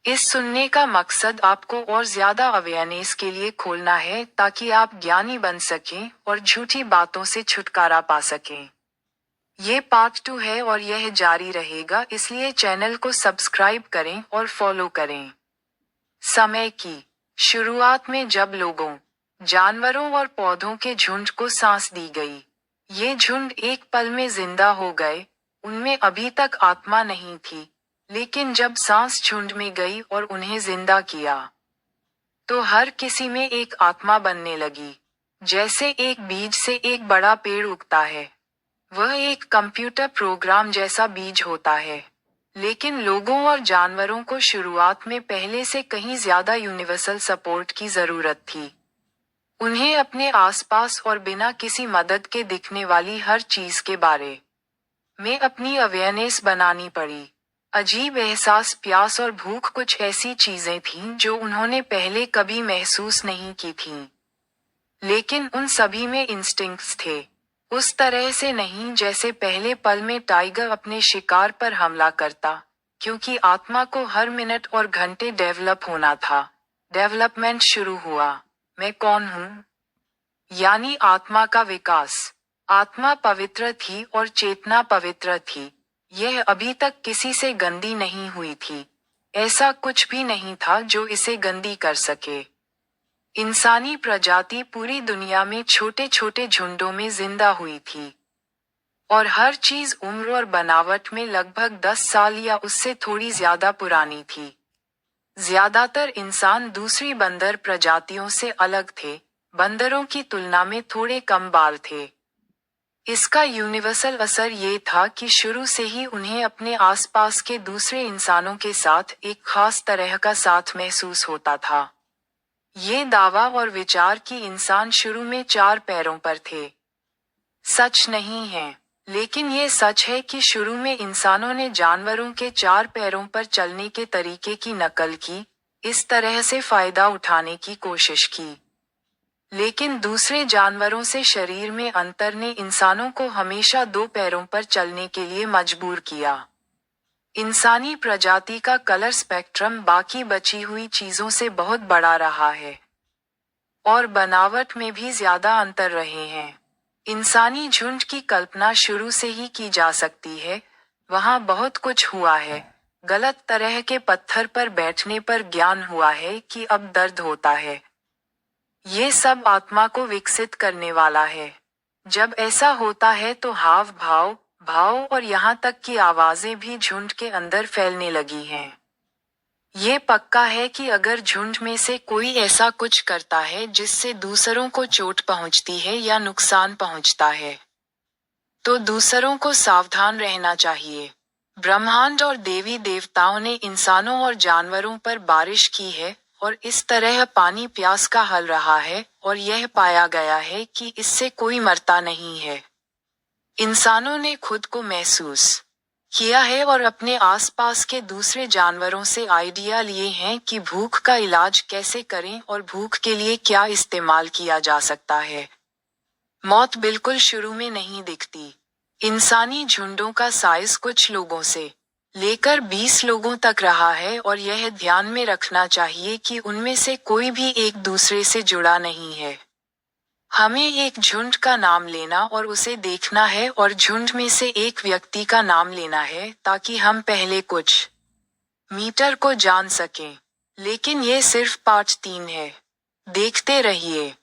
इस सुनने का मकसद आपको और ज्यादा अवेयरनेस के लिए खोलना है ताकि आप ज्ञानी बन सकें और झूठी बातों से छुटकारा पा सकें। ये पार्ट 2 है और यह जारी रहेगा, इसलिए चैनल को सब्सक्राइब करें और फॉलो करें। समय की शुरुआत में जब लोगों, जानवरों और पौधों के झुंड को सांस दी गई, ये झुंड एक पल में जिंदा हो गए। उनमें अभी तक आत्मा नहीं थी, लेकिन जब सांस झुंड में गई और उन्हें जिंदा किया, तो हर किसी में एक आत्मा बनने लगी। जैसे एक बीज से एक बड़ा पेड़ उगता है, वह एक कंप्यूटर प्रोग्राम जैसा बीज होता है। लेकिन लोगों और जानवरों को शुरुआत में पहले से कहीं ज्यादा यूनिवर्सल सपोर्ट की जरूरत थी। उन्हें अपने आसपास और बिना किसी मदद के दिखने वाली हर चीज के बारे में अपनी अवेयरनेस बनानी पड़ी। अजीब एहसास, प्यास और भूख कुछ ऐसी चीजें थीं जो उन्होंने पहले कभी महसूस नहीं की थीं। लेकिन उन सभी में इंस्टिंक्ट्स थे, उस तरह से नहीं जैसे पहले पल में टाइगर अपने शिकार पर हमला करता, क्योंकि आत्मा को हर मिनट और घंटे डेवलप होना था। डेवलपमेंट शुरू हुआ। मैं कौन हूँ? यानी आत्मा का विकास। आत्मा पवित्र थी और चेतना पवित्र थी। यह अभी तक किसी से गंदी नहीं हुई थी। ऐसा कुछ भी नहीं था जो इसे गंदी कर सके। इंसानी प्रजाति पूरी दुनिया में छोटे छोटे झुंडों में जिंदा हुई थी, और हर चीज उम्र और बनावट में लगभग 10 साल या उससे थोड़ी ज्यादा पुरानी थी। ज्यादातर इंसान दूसरी बंदर प्रजातियों से अलग थे। बंदरों की तुलना में थोड़े कम बाल थे। इसका यूनिवर्सल असर ये था कि शुरू से ही उन्हें अपने आसपास के दूसरे इंसानों के साथ एक खास तरह का साथ महसूस होता था। ये दावा और विचार कि इंसान शुरू में 4 पैरों पर थे सच नहीं है, लेकिन ये सच है कि शुरू में इंसानों ने जानवरों के 4 पैरों पर चलने के तरीके की नकल की, इस तरह से फायदा उठाने की कोशिश की। लेकिन दूसरे जानवरों से शरीर में अंतर ने इंसानों को हमेशा 2 पैरों पर चलने के लिए मजबूर किया। इंसानी प्रजाति का कलर स्पेक्ट्रम बाकी बची हुई चीजों से बहुत बड़ा रहा है, और बनावट में भी ज्यादा अंतर रहे हैं। इंसानी झुंड की कल्पना शुरू से ही की जा सकती है। वहां बहुत कुछ हुआ है। गलत तरह के पत्थर पर बैठने पर ज्ञान हुआ है कि अब दर्द होता है। ये सब आत्मा को विकसित करने वाला है। जब ऐसा होता है तो हाव भाव और यहाँ तक कि आवाजें भी झुंड के अंदर फैलने लगी हैं। ये पक्का है कि अगर झुंड में से कोई ऐसा कुछ करता है जिससे दूसरों को चोट पहुंचती है या नुकसान पहुंचता है, तो दूसरों को सावधान रहना चाहिए। ब्रह्मांड और देवी देवताओं ने इंसानों और जानवरों पर बारिश की है, और इस तरह पानी प्यास का हल रहा है, और यह पाया गया है कि इससे कोई मरता नहीं है। इंसानों ने खुद को महसूस किया है और अपने आसपास के दूसरे जानवरों से आइडिया लिए हैं कि भूख का इलाज कैसे करें और भूख के लिए क्या इस्तेमाल किया जा सकता है। मौत बिल्कुल शुरू में नहीं दिखती। इंसानी झुंडों का साइज कुछ लोगों से लेकर 20 लोगों तक रहा है, और यह ध्यान में रखना चाहिए कि उनमें से कोई भी एक दूसरे से जुड़ा नहीं है। हमें एक झुंड का नाम लेना और उसे देखना है, और झुंड में से एक व्यक्ति का नाम लेना है ताकि हम पहले कुछ मीटर को जान सकें। लेकिन ये सिर्फ पार्ट 3 है। देखते रहिए।